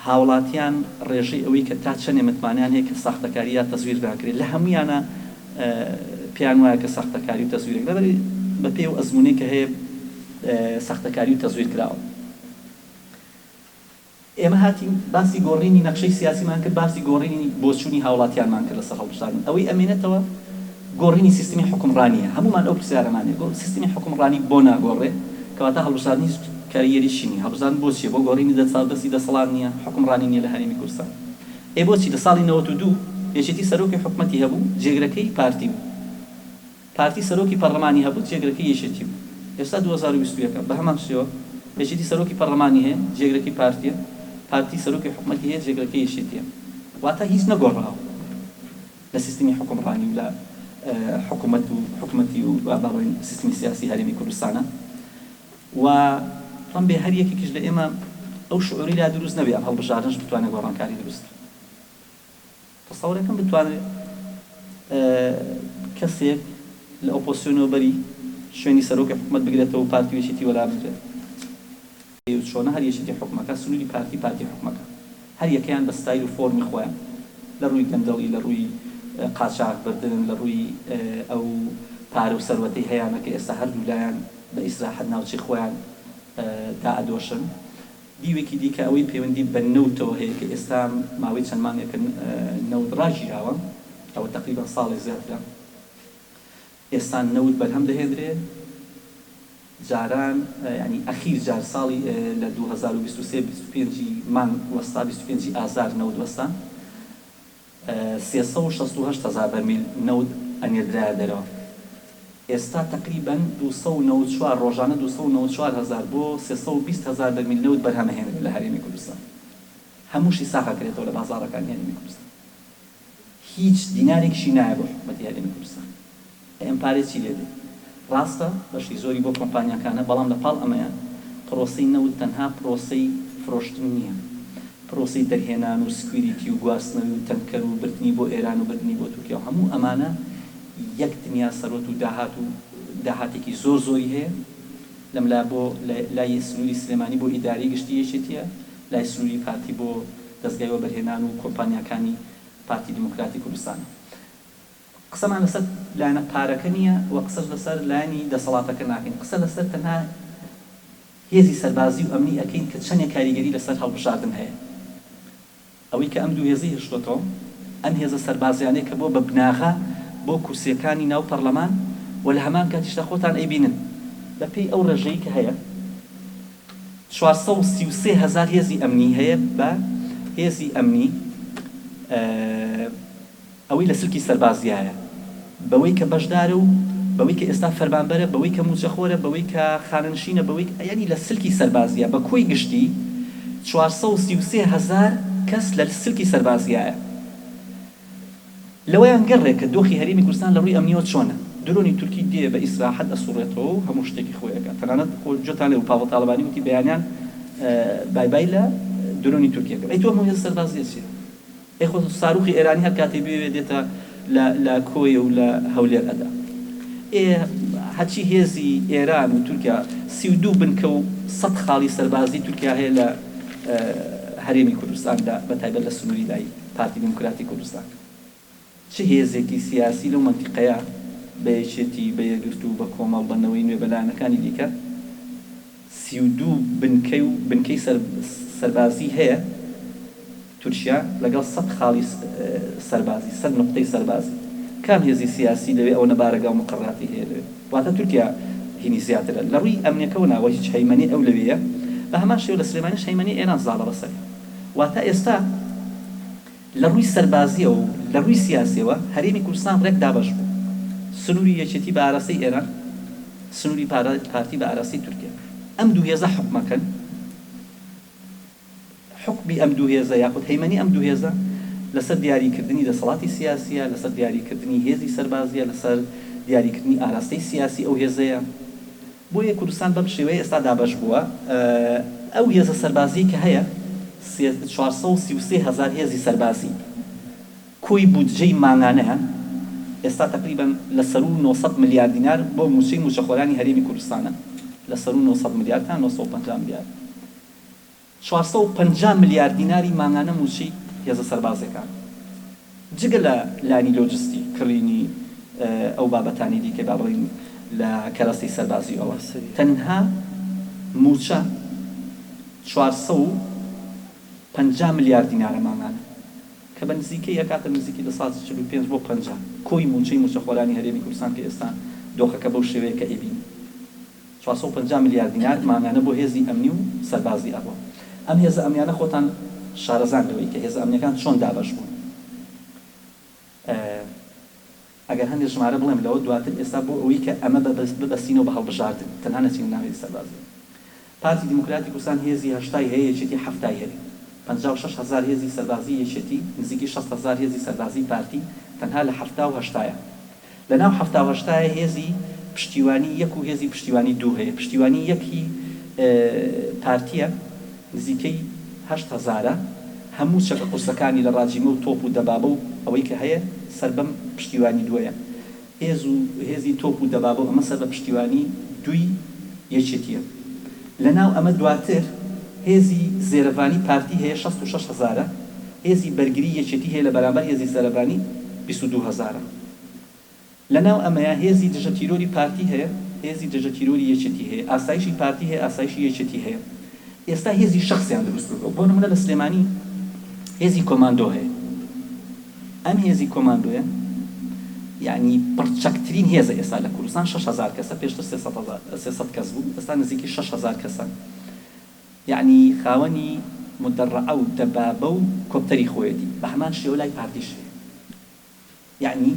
هاوڵاتیان ڕێژەی ئەوەی کە تا چەندێ متمانیان هەیە کە ساختەکاریە تەسویر داکرێت، لە هەمویانە پیان وایە کە ساختەکاری و تەسویرێک لەبەر بەپێی ئەو ئەزمونەی کە هەیە ساختەکاری و تەسویر کراوە. ئێمە هاتین باسی گۆڕینی نەخشەی سیاسیمان کرد، باسی گۆڕینی بۆچوونی هاوڵاتیانمان کرد لەسەر هەڵبژاردن. ئەوەی ئەمێنێتەوە گۆڕینی سیستمی حکومڕانیە. هەمومان ئەو پرسیارەمانێ سیستمی حکومڕانی بۆ ناگۆڕێ، کەواتە هەڵبژاردنی کاریگەریشی نیە. هەڵبژاردن بۆچیە؟ بۆ گۆڕینی دەستی دەسەڵات نییە، حکومڕانی نییە لە هەرێمی کوردستان. بۆچی؟ لە ساڵی 92 یەکێتی سەرۆکی حکومەتی هەبوو، جێگرەکەی پارتی بوو، پارتی سەرۆکی پەرلەمانی هەبوو، جێگرەکەی یەکێتی بوو. ئێستا 2021 بە هەمان شێوە یەکێتی سەرۆکی پەرلەمانی هەیە، جێگرەکەی پارتیە، پارتی سەرۆکی حکومەتی هەیە، جێگرەکەی یەکێتیە. واتە هیچ نەگۆڕاوە لە سیستمی حکومڕانی و لە حکومەتی و باڵێن سیستمی سیاسی هەرێمی کوردستانە. و ڕەن بێ هەر یەکێکیش لە ئێمە ئەو شعوری لا دروست نەبێ ئەم هەڵبژاردنش بتوانێت گۆڕانکاری دروست. تەسەوورەکەم بتوانێت کەسێک لە ئۆپۆزیسیۆنەوە بەری شوێنی سەرۆکی حکومەت بگرێتەوە و پارتی یەکێتی وەلا بگرێت. چۆنە هەر یەکێتی حکومەکە سنووری پارتی حکومەکە هەر یەکەیان بە ستایل و فۆرمی خۆیان، لە ڕووی گەندەڵی، لە ڕووی قاچاق بردن، لە ڕووی ئەو پارە و سەروەتەی هەیەە کە ئێستا هەردوو لایەن بە ئیسراحەت ناوچەی خۆیان دائەدۆشن. دیوێکی دیکە ئەوەی پەیوەندی بە نەوتەوە هەیە کە ئێستا ماوەی چەند مانگێکە نەوت ڕاژیراوە، ئەوە تقریبا ساڵی زیاترە. ئێستا نەوت بەرهەم دەهێنرێت، جاران ینی ئەخیر جار ساڵی لە 2023 مانگ وەستا 25 ئازار نەوت وەستا 368,000 بەرمیل نەوت ئەنێدرایە دەرەوە. ئێستا تقریبا 294 ڕۆژانە 294,000 بۆ 320,000 بەرمیل نەوت بەرهەمەهێنرێت لە هەرێمی کوردستان. هەمووشی ساغاکرێتەوە لە بازاڕەکانی هەرێمی کوردستان. هیچ دینارێکیشی نایە بۆ حکومەتی هەرێمی کوردستان. ئەم پارێکی لێ دێت. ڕاستە بەشی زۆری بۆ کۆمپانیاکانە، بەڵام لە پاڵ ئەمەیە پرۆسەی نەوت تەنها پرۆسەی فرۆشتن نییە، پرۆسەی دەرهێنان و سکویریتی و گواستنەوەی و تەنکەر و بردننی بۆ ئێران و بردننی بۆ تورکیا، هەموو ئەمانە یەک دنیا سەرۆت و داهاتێکی زۆری هەیە. لەملا بۆ لای سنووری سلێمانی بۆ ئیداری گشتی یەکێتیە، لای سنووری پارتی بۆ دەستگای وەبەرهێنان و کۆمپانیاکانی پارتی دیموکراتی کوردستانە. قسەمان لەسەر لایەنە پارەکە نییە و قسەش لەسەر لایەنی دەسەڵاتەکە ناکەین، قسە لەسەر تەنها هێزی سەربازی و ئەمنی ئەکەین کە چەندێک کاریگەری لەسەر هەڵبژاردن هەیە. ئەوەی کە ئەم دوو هێزەی هێشتۆتەوە، ئەم هێزە سەربازیانەیە کە بۆ بە بناغە بۆ کورسیەکانی ناو پەرلەمان و لە هەمان کاتیشدا خۆتان ئەیبینن بەپێی ئەو ڕێژەیە کە هەیە 433,000 هێزی ئەمنی هەیە، بە هێزی ئەمنی ئەوەی لە سلکی سەربازیایە، بەوەی کە بەشدارە و بەوەی کە ئێستا فەرمانبەرە، بەوەی کە موچەخۆرە، بەوەی کە خانەنشینە، بەوەی ینی لە سلکی سەربازیە بە کۆی گشتی 433,000 کەس لە سلکی سەربازیایە. لەوەیان گەڕێک کە دۆخی هەرێمی کوردستان لە ڕووی ئەمنیەوە چۆنە. درۆنی تورکی دێ بە ئیسراحەت ئەسوڕێتەوە و هەموو شتێکی خۆیەکە. تەنانەت جۆتان لێ و پاوە تاڵبانی وتی بەیانیان بای لە درۆنی تورکیەکە. ئەی تۆ هەموو هێز سەربازیە چیە؟ ئەی خۆ ساروخی ئێرانی هەر کاتێ بێ دێتە لە کۆیە و لە هەولێر ئەدا. هەچی هێزی ئێران و تورکیا 32 بنکە و 100 خاڵی سەربازی تورکیا هەیە لە هەرێمی کوردستاندا، بەتایبەت لە سنووری لای پارتی دیموکراتی کوردستان. چه هێزێکی سیاسی لەو مەنتیقەیە بە یەکێتی بە یەکگرت و بە کۆمەڵ بەنەوەی نوێ بەلایەنەکانی دیکە 32 بنکەی سەربازی هەیە تورکیا لەگەڵ 100 خاڵی سەربازی، 100 نقطەی سەربازی، كام هێزی سیاسی لەوێ ئەو نەبارەگا و مقڕاتی هەیە لەوێ واتە تورکیا هینی زیاترە لە ڕووی ئەمنیەکە و ناوە هیچ هەیمەنی ئەو لەوەیە بە هەمان شێوە لە سلێمانیش هەیمەنی ئێران زاڵە بەسەر واتە ئێستا لە ڕووی سەربازیە و لە ڕووی سیاسیەوە هەرێمی کوردستان ڕێک دابەش بوو سنووری یەکێتی بە ئاراستەی ئێران سنووری پارتی بە ئاراستەی تورکیا ئەم دوو هێزە حکومەکەن حکمی ئەم دوو هێزە یاخود هەیمەنی ئەم دوو هێزە لەسەر دیاریکردنی دەسەڵاتی سیاسیە لەسەر دیاریکردنی هێزی سەربازیە لەسەر دیاریکردنی ئاراستەی سیاسی ئەو هێزەیە بۆیە کوردستان بەم شێوەیە ئێستا دابەش بووە ئەو هێزە سەربازی کە هەیە 433,000 هێزی سەربازی کۆی بودجەی مانگانەیە ئێستا تقریبا لە سەر و 900 ملیار دینار بۆ موچەی موچەخۆرانی هەرێمی کوردستانە لە سەر و 900 ملیار تا 950 ملیار 450 ملیار دیناری مانگانە موچەی هێزە سەربازەکان جگە لە لانی لۆجستی کڕینی ئەو بابەتانی دیکە با بڵین لە کەرەستی سەربازی ئەوە تەنها موچە 450 ملیار دینارە مانگانە کە بە نزیکەی یەکاتە نزیکی لە 45 بۆ 50 کۆی موچەی موچەخۆرانی هەرێمی کوردستان کە ئێستا دۆخەکە بەو شێوەیە کە ئێبین 450 ملیار دینار مانگانە بۆ هێزی ئەمنی و سەربازی ئەوە ئەم هێزە ئەمنیانە خۆتان شارەزان لەوەی کە هێزە ئەمنیەکان چۆن دابەش بوون ئەگەر هەندێک ژمارە بڵێم لەوە دواتر ئێستا بۆ ئەوەی کە ئەمە ببەستینەوە بە هەڵبژاردن تەنها نەچین ناوی سەربازی پارتی دیموکراتی کوردستان هێزی هەشتای هەیە یەکێتی هەفتای هەیە 56,000 هێزی سەربازی یەکێتی نزیکی 60,000 هێزی سەربازی پارتی تەنها لە هەفتا و هەشتایە لەناو هەفتا و هەشتایە هێزی پشتیوانی یەک و هێزی پشتیوانی دوو هەیە پشتیوانی یەکی پارتیە نزیکەی 8,000 هەموو چەکە قورسەکانی لە ڕاجیمە و تۆپ و دەبابە و ئەوەی کە هەیە سەر بەم پشتیوانی دووەیە هێزی تۆپ و دەبابە و ئەمە سەر بە پشتیوانی دووی یەکێتیە لەناو ئەمە دواتر هێزی زێرەڤانی پارتی هەیە 66,000 هێزی بەرگری یەکێتی هەیە لە بەرامبەر هێزی زێرەڤانی 22,000 لەناو ئەمەیە هێزی دژە تیرۆری پارتی هەیە هێزی دژە تیرۆری یەکێتی هەیە ئاسایشی پارتی هەیە ئاسایشی یەکێتی هەیە ئێستا هێزی شخصیان دروست بوو بۆ نمونە لە سلێمانی هێزی کۆماندۆ هەیە ئەم هێزی کۆماندۆیە یعنی پڕچەکترین هێزە ئێستا لە کوردستان 6,000 کەسە پێشتر 300 کەس بوو ئێستا نزیکی 6,000 کەسە یعنی خاوەنی مدەڕعە و دەبابە و کۆپتەری خۆیەتی بە هەمان شێوە لای پارتیش یعنی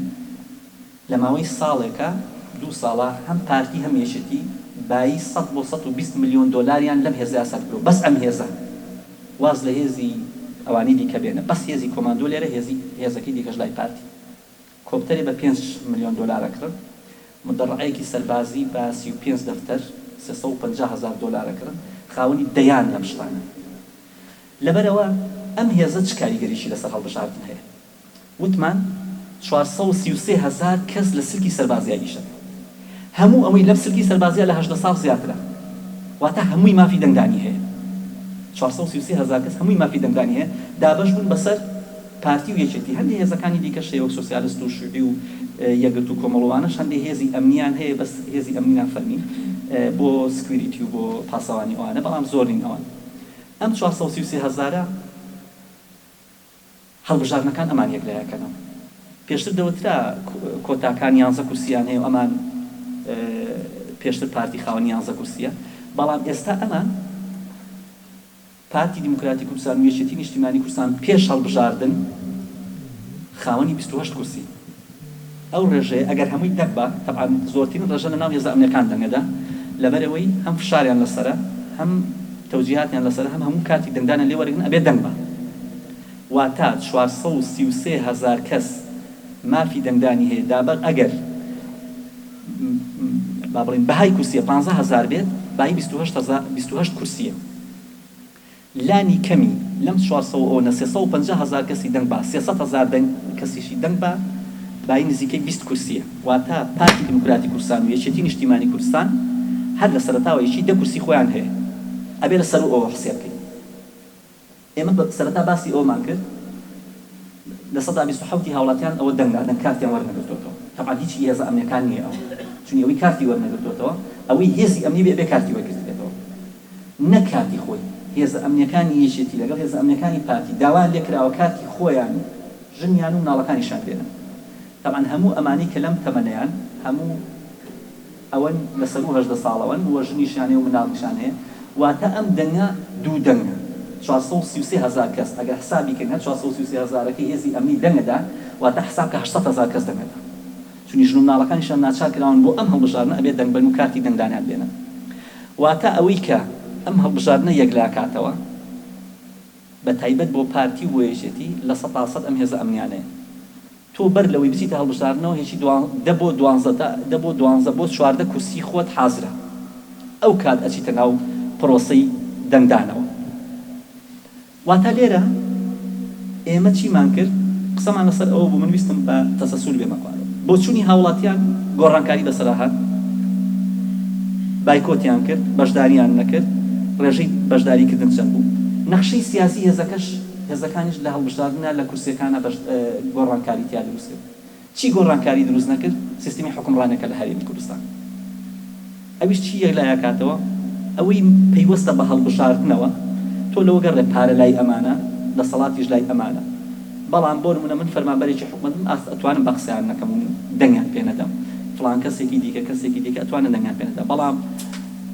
لە ماوەی ساڵێکە دوو ساڵە هەم پارتی هەم یەکێتی بای 100 بۆ 120 ملیۆن دۆلاریان لەم هێزە یاسا کرۆ بەس ئەم هێزە واز لە هێزی ئەوانی دیکە بێنە بەس هێزی کۆماندۆ لێرە هێزەکەی دیکەش لای پارتی کۆپتەری بە 5 ملیۆن دۆلارە کرد مدەڕعەیەکی سەربازی بە 35 دەفتەر 350,000 دۆلارە کرد خاوەنی دەیان لەم شتانە لەبەرەوە ئەم هێزە چ کاریگەریشی لەسەر هەڵبژاردن هەیە وتمان 433,000 کەس لە سلکی سەربازیە ئیشە هەموو ئەوەی لەم سلکی سەربازیە لە 18 ساڵ زیاترە واتە هەمووی مافی دەنگدانی هەیە 433,000 کەس هەمووی مافی دەنگدانی هەیە دابەش بوون بەسەر پارتی و یەکێتی هەندێک هێزەکانی دیکە شێوە سۆسیالیست و شوعی و یەکگرت و کۆمەڵەوانەش هەندێک هێزی ئەمنیان هەیە بەس هێزی ئەمنی نافەرمی بۆ سکوریتی و بۆ پاسەوانی ئەوانە بەڵام زۆر نین ئەوان ئەم 433,000 هەڵبژاردنەکان ئەمان یەک لایەکەنەوە پێشتر دەوترا کۆتاکان 11 کورسیان هەیە و ئەمان پێشتر پارتی خاوەنی 11 کورسیە بەڵام ئێستا ئەمان پارتی دیموکراتی کوردستان و یەکێتی نیشتیمانی کوردستان پێش هەڵبژاردن خاوەنی 28 کورسی ئەو ڕێژەیە ئەگەر هەمووی دەک بە تەبعاً زۆرترین ڕێژە لەناو هێزە ئەمنیەکان دەنگەدا لەبەرەوەی هەم فشاریان لەسەرە هەم تەوجیهاتیان لەسەرە هەم هەموو کاتی دەنگدانە لێ وەرەگرن ئەبێ دەنگ بە واتە 433,000 کەس مافی دەنگدانی هەیە دابەر ئەگەر با بڵین بەهای کورسیە 15,000 بێت بای 28 کورسیە لانی کەمی لەم 350,000 کەسی دەنگ بە 300,000 کەسیشی دەنگ بە بای نزیکەی 20 کورسیە واتە پارتی دیموکراتی کوردستان و یەکێتی نیشتیمانی کوردستان هەر لە سەرەتاوە یەکی 10 کورسی خۆیان هەیە ئەبێ لە سەر ئەوە حسێب بکەین ئێمە سەرەتا باسی ئەومان کرد لە 127 هاوڵاتیان ئەوە دەنگدادن کارتیان وەرنەگرتووەتەوە تەبعاً هیچ هێزە ئەمنیەکان نییە ئەو چونی ئەوەی کارتی وەرنەگرتووەتەوە ئەوەی هێزی ئەمنی بێ کارتی وەرگرتێتەوە نە کارتی خۆی هێزە ئەمنیەکانی یەکێتی لەگەڵ هێزە ئەمنیەکانی پارتی داوان لێکراوە کارتی خۆیان ژنیان و مناڵەکانیشان بێنن طبعا همو ئەمانی کە لەم تەمەنەیان هەموو ئەوەن لەسەر و 18 ساڵەوەن وە ژنیشیان و مناڵیشان هەیە واتە ئەم دەنگە دوو دەنگە 433,000 کەس ئەگەر حسابی کردن 433,000ەکەی هێزی ئەمنی دەنگەدا واتە حساب کە 800,000 کەس دەنگەدا چونی ژن و مناڵەکانیشان ناچار کراون بۆ ئەم هەڵبژارنە ئەبێت دەنگبەن و کارتی دەنگدانیان بێنە واتە ئەوەی کە ئەم هەڵبژارنە یەکلاکاتەوە بە تایبەت بۆ پارتی و وێژێتی لە 100% ئەم هێزە ئەمنیانەیە تۆ بەر لەوەی بچیتە هەڵبژارنەوە هێچی 10 بۆ 12 بۆ 14 کورسی خۆت حازرە ئەو کات ئەچیتە ناو پرۆسەی دەنگدانەوە واتە لێرە ئێمە چیمان کرد قسەمان لەسەر ئەوە بوو من ویستم بە تەسەسول بێمەخوارەوە بۆ چوونی هاوڵاتیان گۆڕانکاری بەسەرا هات بایکۆتیان کرد بەشداریان نەکرد ڕێژەی بەشداریکردن چەند بوو نەخشەی سیاسی هێزەکانیش لە هەڵبژاردنە لە کورسیەکانە گۆڕانکاری تیا دروست کرد چی گۆڕانکاری دروست نەکرد سیستمی حکومڕانەکە لە هەرێمی کوردستان ئەویش چی یەکلایەکاتەوە ئەوەی پەیوەستە بە هەڵبژاردنەوە تۆ لەوە گەڕێ پارە لای ئەمانە دەسەڵاتیش لای ئەمانە بەڵام بۆ نمونە من فەرمانبەرێکی حکومەتم ئەتوانم بە قسەیان نەکەم و دەنگیان پێ نەدەم فڵان کەسێکی دیکە ئەتوانن دەنگیان پێ نەدەم بەڵام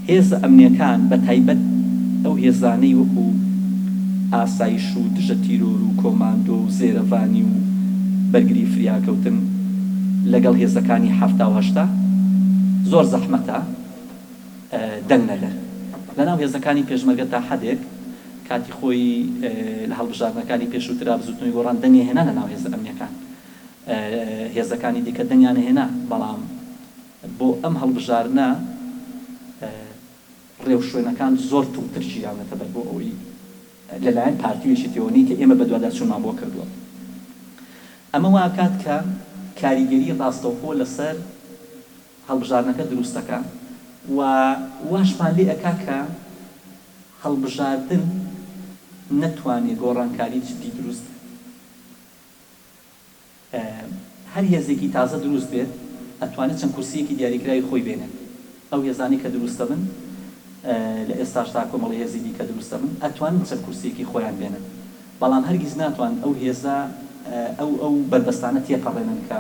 هێزە ئەمنیەکان بە تایبەت ئەو هێزانەی وەکو ئاسایش و دژە تیرۆر و کۆماندۆ و زێرەڤانی و بەرگری فریاکەوتن لەگەڵ هێزەکانی 7 زۆر زەحمەتە دەنگ نەدە لەناو هێزەکانی پێشمەرگە تا حەدێک کاتی خۆی لە هەڵبژاردنەکانی پێشووترا بزوتنەوەی گۆڕان دەنگی هێنا لەناو هێزە ئەمنیەکان هێزەکانی دیکە دەنگیان هێنا بەڵام بۆ ئەم هەڵبژاردنە ڕێو شوێنەکان زۆر تووتر ژیانەتە بەر بۆ ئەوەی لەلایەن پارتیوێشتیەوەنی کە ئێمە بە دووادار چوونمان بۆ کردووە ئەمە واکات کە کاریگەری ڕاستەوخۆ لەسەر هەڵبژاردنەکە دروستەکە و واشمان لێ ئەکا کە هەڵبژاردن نەتوانێت گۆڕانکاری جدی دروست هەر هێزێکی تازە دروست بێت ئەتوانێت چەند کورسیەکی دیاریکراوی خۆی بێنێت ئەو هێزانی کە دروستە بن لە ئێستاش تا کۆمەڵی هێزی دیکە دروستە بن ئەتوانن چەند کورسیەکی خۆیان بێنن بەڵام هەرگیز ناتوان ئەو هێزە ئەو بەربەستانە تێپەڕێنن کە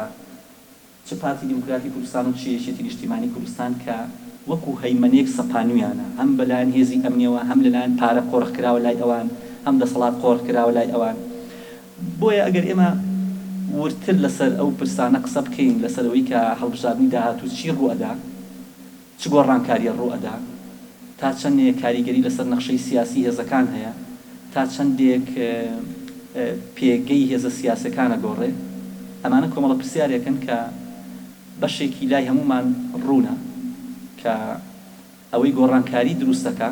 چ پارتی دیموکراتی کوردستان و چ یەکێتی نیشتیمانی کوردستان کە وەکو هەیمەنێک سەپانویانە هەم بەلایەن هێزی ئەمنیەوە هەم لەلایەن پارە قۆڕخ کراوە لای ئەوان هەم دەسەڵات قۆڕ کراوە لای ئەوان بۆیە ئەگەر ئێمە ورتر لەسەر ئەو پرسانە قسە بکەین لەسەرەوەی کە هەڵبژاردننی داهاتوو چی ڕوئەدا چ گۆڕانکاریە ڕوئەدا تا چەندێک کاریگەری لەسەر نەخشەی سیاسی هێزەکان هەیە تا چەندێک پێگەی هێزە سیاسەکانە گۆڕێ ئەمانە کۆمەڵە پرسیارێکن کە بەشێکی لای هەمومان ڕوونە کە ئەوەی گۆڕانکاری دروستەکە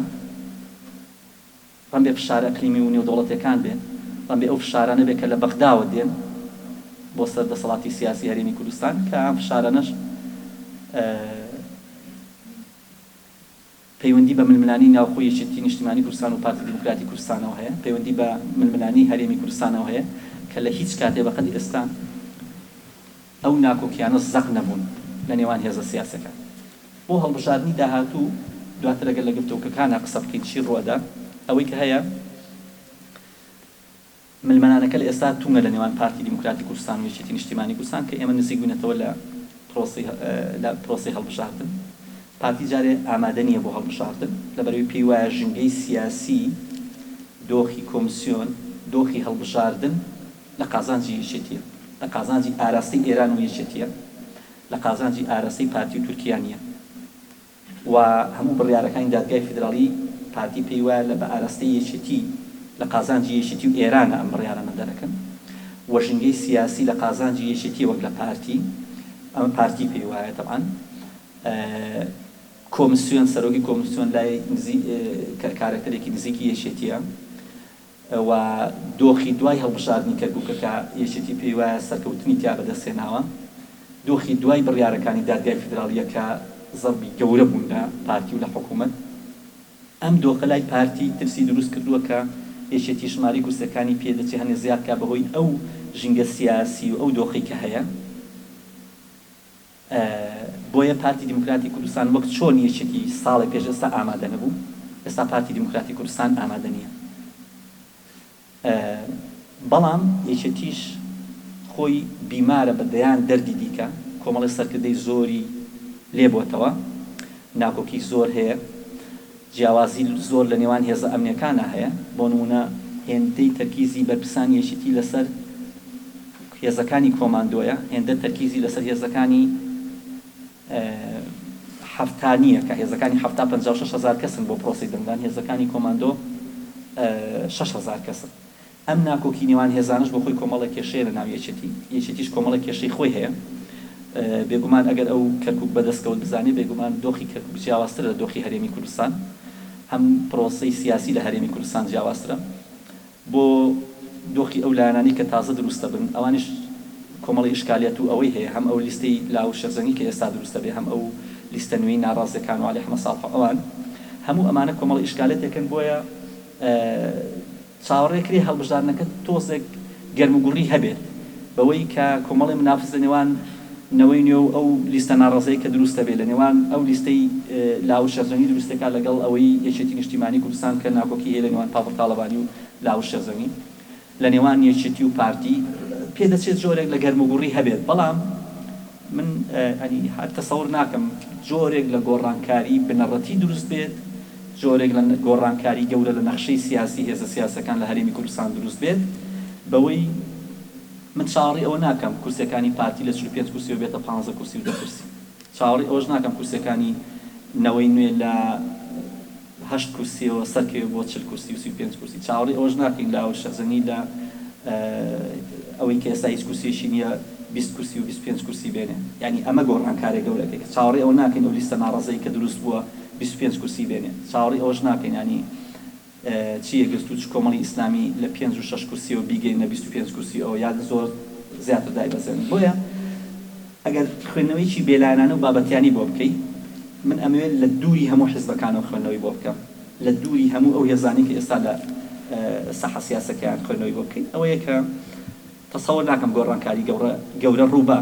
ڕەنبێ فشارە ئەقلیمی و نێودەوڵەتیەکان بێن ڕەنبێ ئەو فشارانە بێت کە لە بەغداوە دێن بۆ سەر دەسەڵاتی سیاسی هەرێمی کوردستان کە ئەم فشارانەش پەیوەندی بە ململانی ناوخۆی یەکێتی نیشتیمانی کوردستان و پارتی دیموکراتی کوردستانەوە هەیە پەیوەندی بە ململانی هەرێمی کوردستانەوە هەیە کە لە هیچ کاتێ بەقەد ئێستا ئەو ناکۆکیانە زەق نەبوون لە نێوان هێزە سیاسەکان بۆ هەڵبژاردننی داهاتوو دواتر ئەگەر لە گفتوگۆکەکانە قسە بکەین چی ڕوەدا ئەوەی کە هەیە ململانەکە لە ئێستا تومە لە نێوان پارتی دیموکراتی کوردستان و یەکێتی نیشتیمانی کوردستان کە ئێمە نزیک بوونەتەوە لە پرۆسەی هەڵبژاردن پارتی جارێ ئامادە نییە بۆ هەڵبژاردن لەبەرەوەی پێی وایە ژنگەی سیاسی دۆخی کۆمسیۆن دۆخی هەڵبژاردن لە قازانجی یەکێتیە لە قازانجی ئاراستەی ئێران و یەکێتیە لە قازانجی ئاراستەی پارتی و تورکیانیە و هەموو بڕیارەکانی دادگای فیدراڵی پارتی پێی وایە لە بە ئاراستەی یەکێتی لە قازانجی یەکێتی و ئێرانە ئەم بڕیارانە دەرەکەن و ژنگەی سیاسی لە قازانجی یەکێتی وەک لە پارتی ئەمە پارتی پێی وایە طبعاً کۆمسیۆن سەرۆکی کۆمسیۆن لای کارکتەرێکی نزیکی یەکێتیە و دۆخی دوای هەڵبژاردننی کەرکووکە کە یەکێتی پێی وایە سەرکەوتنی تیا بەدەستێناوە دۆخی دوای بڕیارەکانی دادگای فیدراڵیە کە زەربی گەورە بوون لە پارتی و لە حکوومەت ئەم دۆخە لای پارتی ترسی دروست کردووە کە یەکێتی ژماری کورسەکانی پێدەچێت هەنێ زیاد کا بەهۆی ئەو ژینگە سیاسی و ئەو دۆخی کە هەیە بۆیە پارتی دیموکراتی کوردستان وەک چۆن یەکێتی ساڵی پێش ئێستا ئامادە نەبوو ئێستا پارتی دیموکراتی کوردستان ئامادە نییە بەڵام یەکێتیش خۆی بیمارە بە دەیان دەردی دیکە کۆمەڵی سەرکردەی زۆری لێبووتەوە ناکۆکی زۆر هەیە جیاوازی زۆر لە نێوان هێزە ئەمنیەکانە هەیە بۆ نمونە هێندەی تەرکیزی بەرپرسانی یەکێتی لەسەر هێزەکانی کۆماندۆیە هێندە تەرکیزی لەسەر هێزەکانی هەفتانیە کە هێزەکانی هەفتا 56,000 کەسن بۆ پرۆسی دەنگدان هێزەکانی کۆماندۆ 6,000 کەسن ئەم ناکۆکی نێوان هێزانش بۆ خۆی کۆمەڵە کێشەیە لە ناو یەکێتیش کۆمەڵە کێشەی خۆی هەیە بێگومان ئەگەر ئەو کەرکووک بەدەستکەوت بزانێ بێگومان دۆخی کەرکووک جیاوازترە لە دۆخی هەرێمی کوردستان هەم پرۆسەی سیاسی لە هەرێمی کوردستان جیاوازترە بۆ دۆخی ئەو لایەنانی کە تازە دروستە بن ئەوانش کۆمەڵی ئیشکالیەت و ئەوەی هەیە هەم ئەو لیستەی لاو شەرزەنگی کە ئێستا دروستە بێ هەم ئەو لیستە نوێی ناڕازیەکان و عەلی ئەحمەد ساڵح ئەوان هەموو ئەمانە کۆمەڵی ئیشکالێتێکن بۆیە چاوەڕێکری هەڵبژاردنەکە تۆزێک گەرموگوڕی هەبێت بەوەی کە کۆمەڵی منافس لە نێوان نەوەی نوێ و ئەو لیستە ناڕازەیە کە دروستە بێت لە نێوان ئەو لیستەی لاو شەرزەنگی دروستەکە لەگەڵ ئەوەی یەکێتی نیشتیمانی کوردستان کە ناکۆکی هەیە لە نێوان پاپڵ تاڵەبانی و لاو شەرزەنگی لە نێوان یەکێتی و پارتی پێدەچێت جۆرێک لە گەرموگوڕی هەبێت بەڵام من ئەنی هەر تەسەوڕ ناکەم جۆرێک لە گۆڕانکاری بنەڕەتی دروست بێت جۆرێک لە گۆڕانکاری گەورە لە نەخشەی سیاسی هێزە سیاسەکان لە هەرێمی کوردستان دروست بێت بەوەی من چاوەڕی ئەوە ناکەم کورسەکانی پارتی لە 45 کورسی و بێتە 15 کورسی و 10 کورسی چاوەڕی ئەوەش ناکەم کورسەکانی نەوەی نوێ لە 8 کورسیەوە سەرکەوێ بۆ 40 کورسی و 35 کورسی چاوەڕی ئەوەش ناکەین لە ئەو شەرزەنی لە ئەوەی کە ئێستا هیچ کورسیەشی نییە 20 کورسی و 25 کورسی بێنێ یعنی ئەمە گۆڕانکارێک گەورەکە چاوەڕی ئەوە ناکەین ئەو لیستە ناڕازەی کە دروست بووە 25 کورسی بێنێ چاوەڕی ئەوەش ناکەین ینی چیە گەست و کۆمەڵی ئیسلامی لە 5 و 6 کورسی و بیگەینە 25 کورسی ئەوە یاد زۆر زیاتر دایبەزێنن بۆیە ئەگەر خوێندنەوەیکی بێلایەنانە و بابەتیانی بۆ بکەیت من ئەمەوێت لە دووری هەموو حیزبەکانەوە خوێندنەوەی بۆ بکەم لە دووری هەموو ئەو هێزانی کە ئێستا لە ساحە سیاسەکەیان خوێندنەوەی بۆ بکەیت ئەوەیە کە تەسەوڕ ناکەم گۆڕانکاری گەورە ڕووبە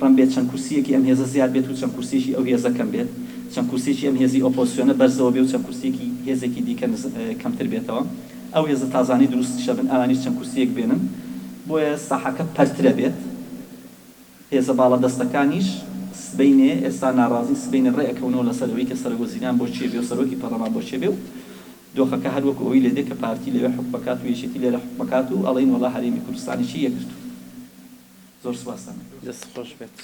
ڕەم بێت چەند کورسیەکی ئەم هێزە زیاد بێت و چەند کورسیەکی ئەو هێزە کەم بێت چەند کورسیەکی ئەم هێزی ئۆپۆزیسیۆنە بەرزەوە بێت و چەند کورسیەکی هێزێکی دیکە کەمتر بێتەوە ئەو هێزە تازانی دروستیشە بن ئەوانیش چەند کورسیەک بێنن بۆیە ساحەکە پەرترە بێت هێزە باڵە دەستەکانیش سبەینێ ئێستا ناڕازی سبەینە ڕێئەکەونەوە لەسەرەوەی کە سەرۆکوەزیران بۆ چێ بێ و سەرۆکی پەرلەمان بۆ چێ بێ و دۆخەکە هەر وەکو ئەوەی لێدێ کە پارتی لەوێ حکومەکات و یەکێتی لێرە حکومەکات و ئەڵێن وەڵا هەرێمی کوردستانیشی یەکگرتووە زۆر سوپاس. دەست خۆش بێت.